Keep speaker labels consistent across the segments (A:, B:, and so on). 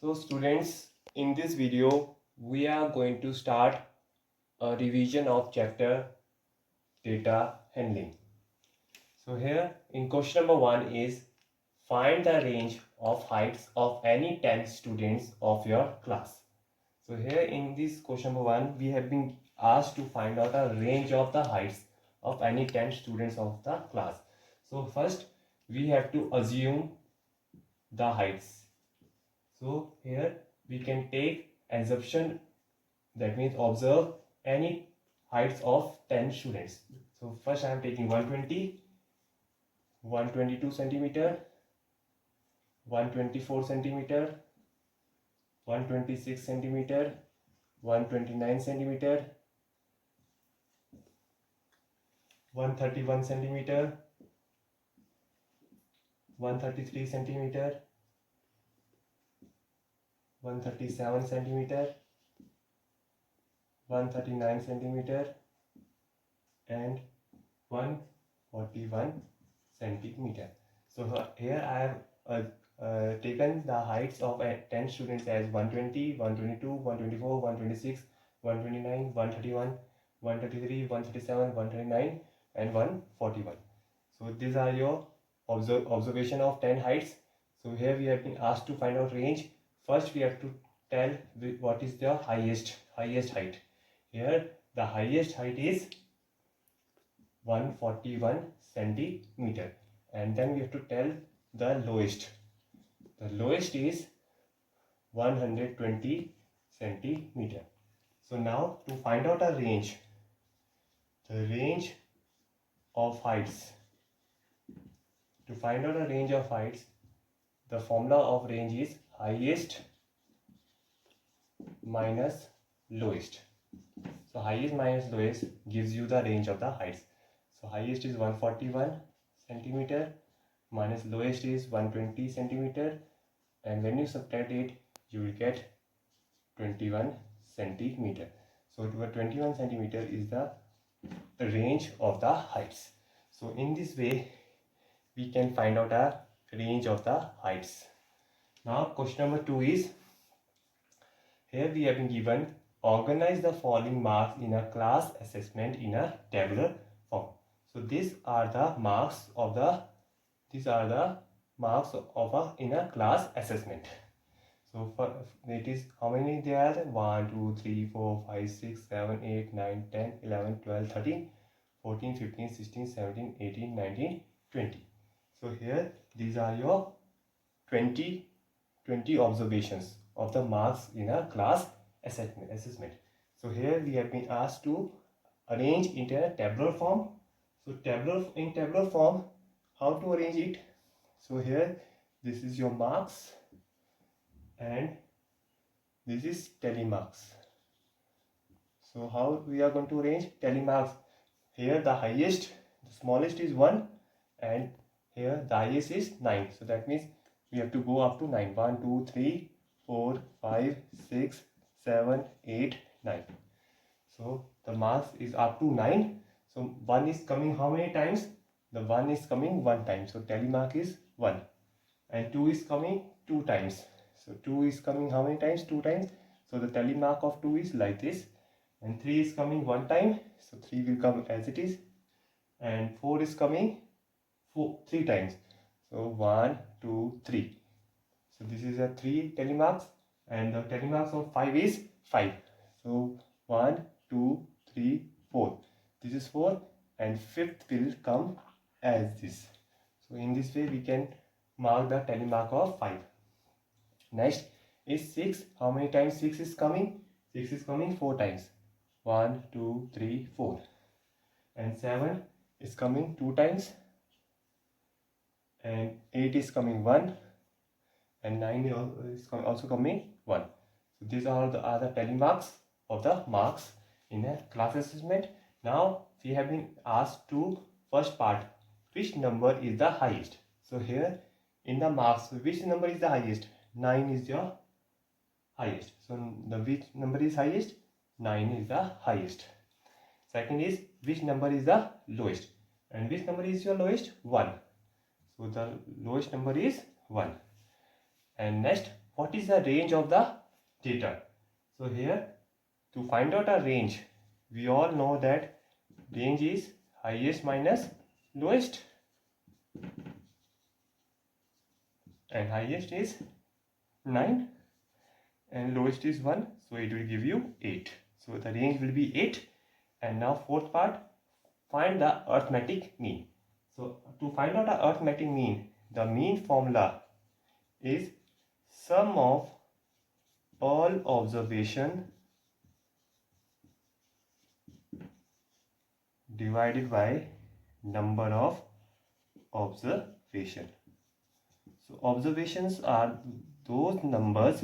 A: So students, in this video, we are going to start a revision of chapter data handling. So here in question number 1 is find the range of heights of any 10 students of your class. So here in this question number 1, we have been asked to find out a range of the heights of any 10 students of the class. So first we have to assume the heights. So here we can take assumption, that means observe any heights of 10 students. So first I am taking 120, 122 centimeter, 124 centimeter, 126 centimeter, 129 centimeter, 131 centimeter, 133 centimeter, 137 centimeter, 139 centimeter, and 141 centimeter. So here I have taken the heights of 10 students as 120, 122, 124, 126, 129, 131, 133, 137, 139 and 141. So these are your observation of 10 heights. So here we have been asked to find out range. First we have to tell what is the highest height. Here the highest height is 141 centimeter, and then we have to tell the lowest. The lowest is 120 centimeter. So now to find out a range, the range of heights. To find out a range of heights, the formula of range is highest minus lowest. So highest minus lowest gives you the range of the heights. So highest is 141 centimeter minus lowest is 120 centimeter, and when you subtract it you will get 21 centimeter. So 21 centimeter is the range of the heights. So in this way we can find out a range of the heights. Now question number 2 is, here we have been given organize the following marks in a class assessment in a tabular form. So these are the marks of in a class assessment. So for it is how many there are? 1 2 3 4 5 6 7 8 9 10 11 12 13 14 15 16 17 18 19 20. So here these are your 20 observations of the marks in a class assessment. So here we have been asked to arrange in a tabular form. So in tabular form, how to arrange it? So here this is your marks and this is tally marks. So how we are going to arrange tally marks? Here the highest, the smallest is 1, and here the highest is 9. So that means we have to go up to 9. 1 2 3 4 5 6 7 8 9. So the marks is up to 9. So 1 is coming how many times? The 1 is coming 1 time. So tally mark is 1. And 2 is coming 2 times. So 2 is coming how many times? 2 times. So the tally mark of 2 is like this. And 3 is coming 1 time. So 3 will come as it is. And 4 is coming 3 times. So 1 2 3. So this is a 3 tally marks, and the tally marks of 5 is 5. So 1 2 3 4. This is 4, and 5th will come as this. So in this way we can mark the tally mark of 5. Next is 6. How many times 6 is coming? 6 is coming 4 times. 1 2 3 4. And 7 is coming 2 times. And 8 is coming 1. And 9 is also coming 1. So these are the other tally marks of the marks in a class assessment. Now we have been asked to first part, which number is the highest. So here in the marks, which number is the highest? 9 is your highest. So the which number is highest? 9 is the highest. Second is, which number is the lowest? And which number is your lowest? 1. So the lowest number is 1. And next, what is the range of the data. So here, to find out a range, we all know that range is highest minus lowest, and highest is 9 and lowest is 1, so it will give you 8. So the range will be 8. And now fourth part, find the arithmetic mean. So to find out the arithmetic mean, the mean formula is sum of all observation divided by number of observation. So observations are those numbers,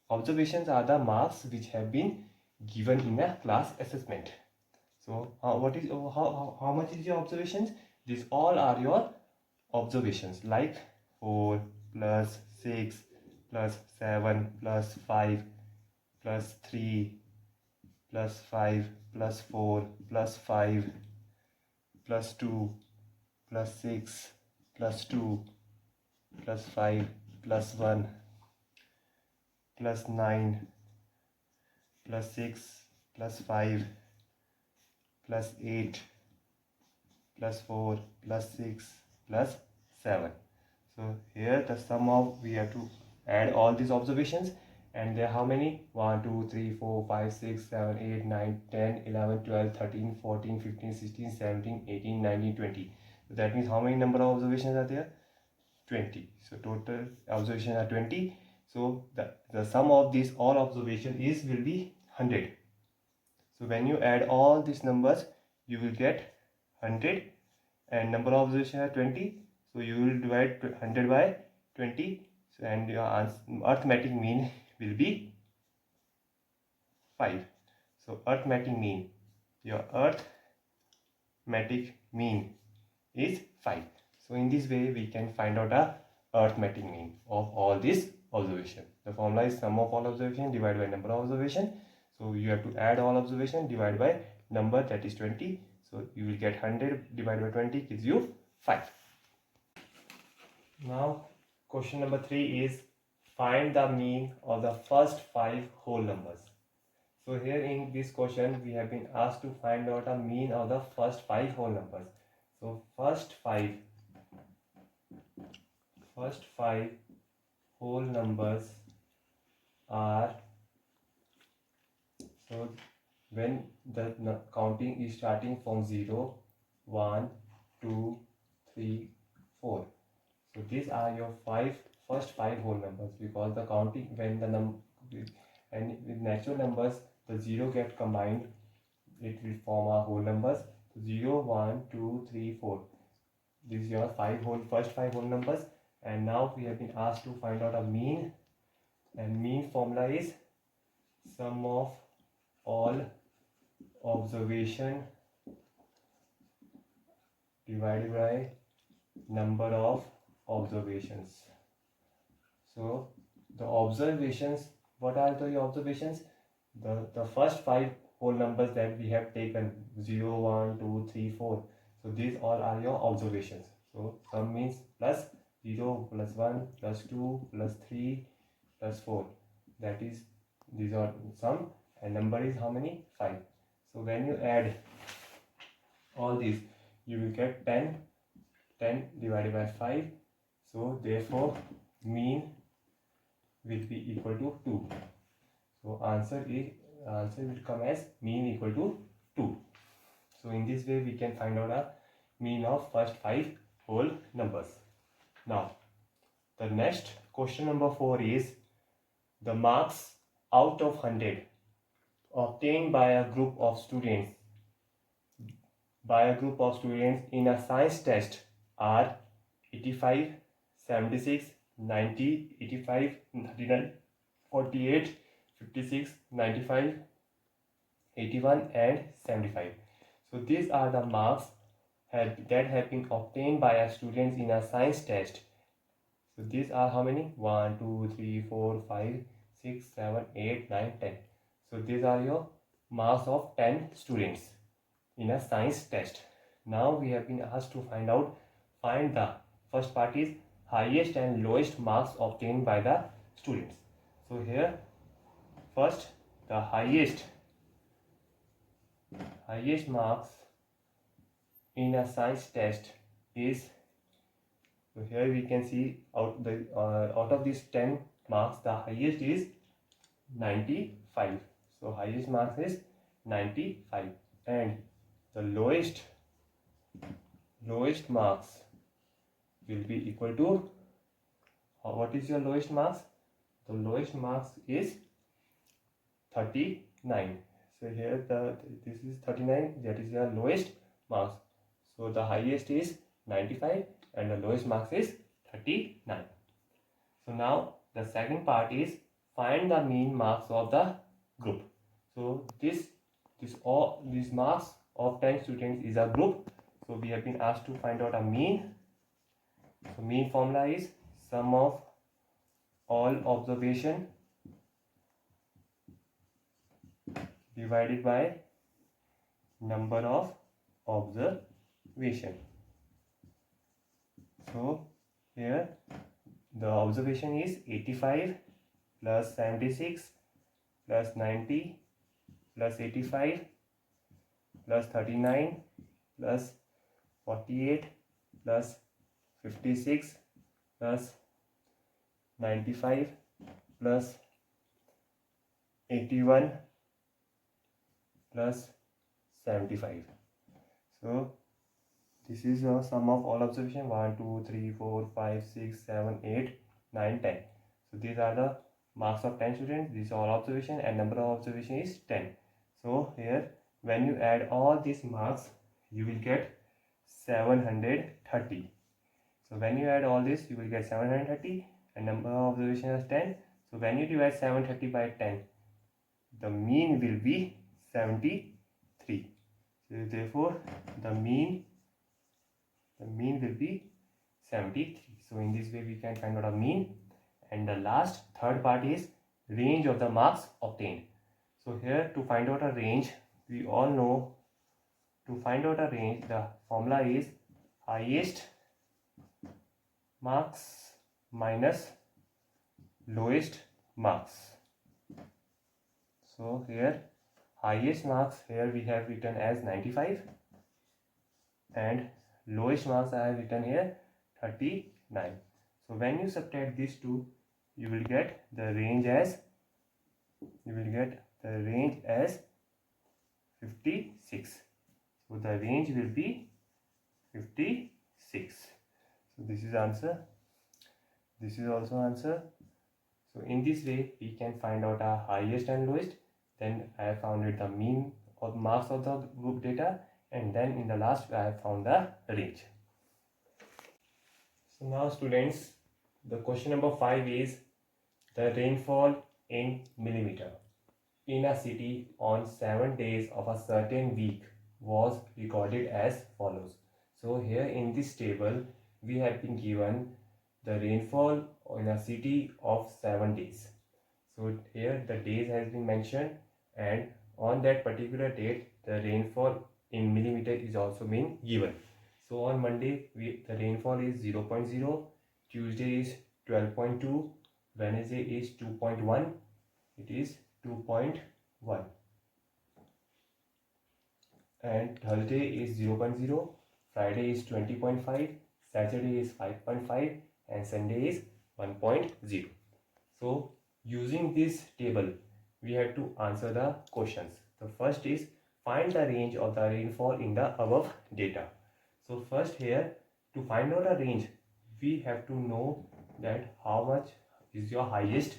A: observations are the marks which have been given in a class assessment. So how much is your observations? These all are your observations, like 4 plus 6 plus 7 plus 5 plus 3 plus 5 plus 4 plus 5 plus 2 plus 6 plus 2 plus 5 plus 1 plus 9 plus 6 plus 5 plus 8 plus 4 plus 6 plus 7. So here the sum of, we have to add all these observations, and there are how many? 1 2 3 4 5 6 7 8 9 10 11 12 13 14 15 16 17 18 19 20. So that means how many number of observations are there? 20. So total observations are 20. So the sum of these all observation is will be 100. So when you add all these numbers, you will get 100, and number of observations are 20. So you will divide 100 by 20. So and your arithmetic mean will be 5. So arithmetic mean, your arithmetic mean is 5. So in this way we can find out a arithmetic mean of all these observation. The formula is sum of all observation divided by number of observation. So you have to add all observation divided by number, that is 20. So you will get 100 divided by 20 gives you 5. Now question number 3 is find the mean of the first 5 whole numbers. So here in this question we have been asked to find out a mean of the first 5 whole numbers. So first 5 whole numbers are, so when the counting is starting from 0, 1, 2, 3, 4. So these are your first five whole numbers, because the counting, when the and with natural numbers the 0 get combined, it will form our whole numbers. So 0, 1, 2, 3, 4. These are your first five whole numbers. And now we have been asked to find out a mean, and mean formula is sum of all observation divided by number of observations. So the observations, what are the observations? The first 5 whole numbers that we have taken, 0, 1, 2, 3, 4. So these all are your observations. So sum means plus 0 plus 1 plus 2 plus 3 plus 4. That is, these are sum, and number is how many? 5. So when you add all these, you will get 10 divided by 5. So therefore mean will be equal to 2. So answer will come as mean equal to 2. So in this way we can find out a mean of first 5 whole numbers. Now the next question number 4 is the marks out of 100 obtained by a group of students in a science test are 85, 76, 90, 85, 39, 48, 56, 95, 81 and 75. So these are the marks that have been obtained by a student in a science test. So these are how many? 1, 2, 3, 4, 5, 6, 7, 8, 9, 10. So these are your marks of 10 students in a science test. Now we have been asked to find the first part is highest and lowest marks obtained by the students. So here first the highest marks in a science test is, so here we can see out of these 10 marks the highest is 95. So highest marks is 95, and the lowest marks will be equal to, what is your lowest marks? The lowest marks is 39. So here this is 39, that is your lowest marks. So the highest is 95 and the lowest marks is 39. So now the second part is find the mean marks of the group. So all these marks of 10 students is a group. So we have been asked to find out a mean. So mean formula is sum of all observation divided by number of observation. So here the observation is 85 plus 76 plus 90 plus 85 plus 39 plus 48 plus 56 plus 95 plus 81 plus 75. So this is a sum of all observation 1, 2, 3, 4, 5, 6, 7, 8, 9, 10. So these are the marks of 10 students. These are all observation and number of observation is 10. So here when you add all these marks you will get 730. So when you add all this you will get 730 and number of observation is 10. So when you divide 730 by 10, the mean will be 73. So therefore the mean will be 73. So in this way we can find out a mean. And the last third part is range of the marks obtained. So here to find out a range, we all know to find out a range the formula is highest marks minus lowest marks. So here highest marks, here we have written as 95 and lowest marks I have written here 39. So when you subtract these two you will get the range as 56. So the range will be 56. So this is answer. This is also answer. So in this way we can find out our highest and lowest. Then I have found the mean of marks of the group data, and then in the last I have found the range. So now students, the question number 5 is the rainfall in millimeter in a city on 7 days of a certain week was recorded as follows. So here in this table we have been given the rainfall in a city of 7 days. So here the days has been mentioned, and on that particular date the rainfall in millimeter is also been given. So on Monday the rainfall is 0.0, Tuesday is 12.2, Wednesday is 2.1, it is 2.1, and Thursday is 0.0, Friday is 20.5, Saturday is 5.5, and Sunday is 1.0. So using this table we have to answer the questions. The first is find the range of the rainfall in the above data. So first here to find out a range we have to know that how much is your highest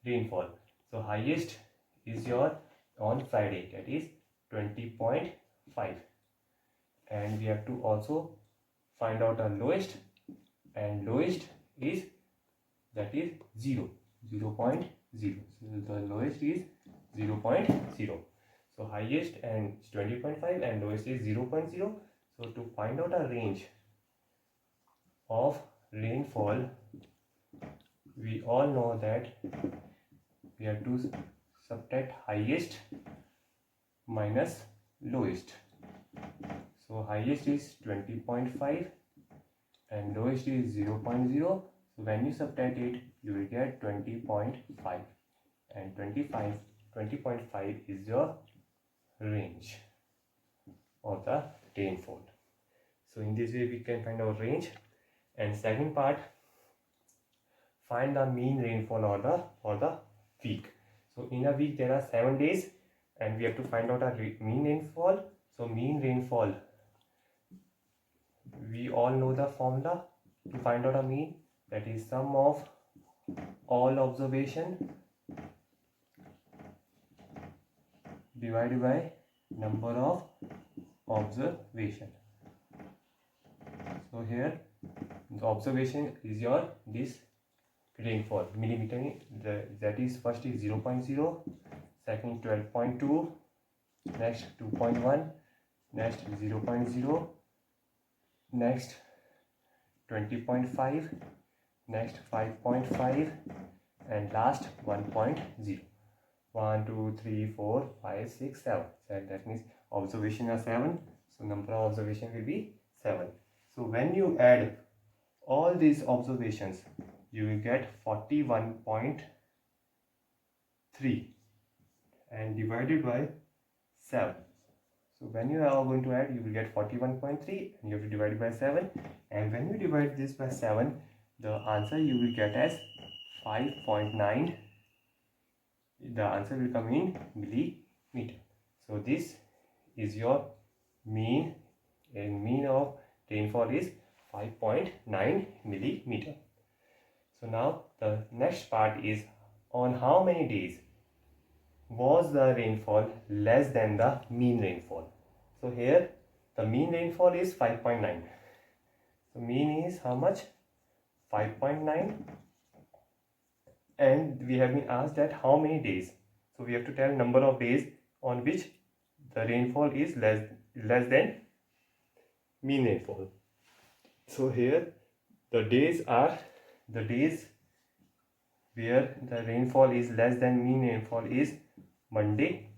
A: rainfall. So highest is your on Friday, that is 20.5, and we have to also find out the lowest, and lowest is that is 0.0. So the lowest is 0.0. So highest and 20.5 and lowest is 0.0. So to find out a range of rainfall, we all know that we have to subtract highest minus lowest. So highest is 20.5 and lowest is 0.0. So when you subtract it, you will get 20.5, and 20.5 is your range of the rainfall. So in this way we can find our range. And second part, find the mean rainfall or the week. So in a week there are 7 days, and we have to find out a mean rainfall. So mean rainfall, we all know the formula to find out a mean, that is sum of all observation divided by number of observation. So here the observation is your this rainfall millimeter, that is first is 0.0, second 12.2, next 2.1, next 0.0, next 20.5, next 5.5, and last 1.0. 1 2 3 4 5 6 7. That means observation are 7, so number of observation will be 7. So when you add all these observations, you will get 41.3 and divided by 7. So when you are going to add, you will get 41.3 and you have to divide it by 7, and when you divide this by 7, the answer you will get as 5.9. The answer will come in millimeter. So this is your mean, and mean of rainfall is 5.9 millimeter. So now the next part is, on how many days was the rainfall less than the mean rainfall. So here the mean rainfall is 5.9. So mean is how much? 5.9. And we have been asked that how many days. So we have to tell number of days on which the rainfall is less than mean rainfall. So here the days are, the days where the rainfall is less than mean rainfall is Monday.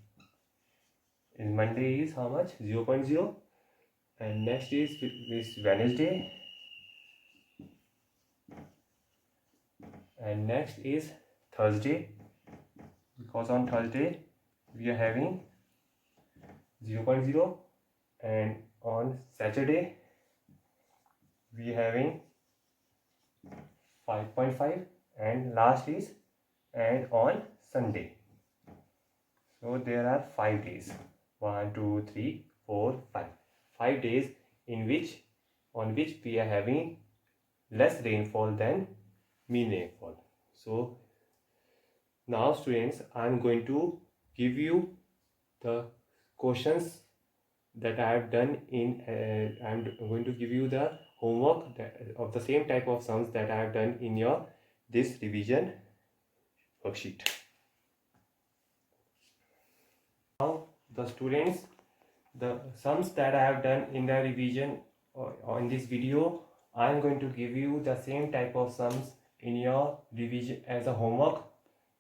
A: And Monday is how much? 0.0. And next is Wednesday. And next is Thursday, because on Thursday we are having 0.0, and on Saturday we are having 5.5, and last is and on Sunday. So there are 5 days. 1 2 3 4 5. 5 days in which on which we are having less rainfall than mean rainfall. So now students, I am going to give you the questions that I have done in I am going to give you the homework of the same type of sums that I have done in your this revision worksheet. Now the students, the sums that I have done in the revision or in this video, I am going to give you the same type of sums in your revision as a homework.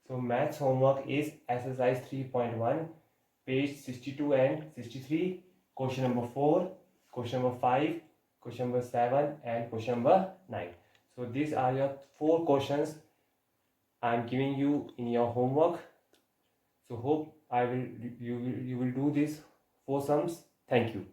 A: So maths homework is exercise 3.1, page 62 and 63, question number 4, question number 5, question number 7, and question number 9. So these are your 4 questions I am giving you in your homework. So hope you will do these 4 sums. Thank you.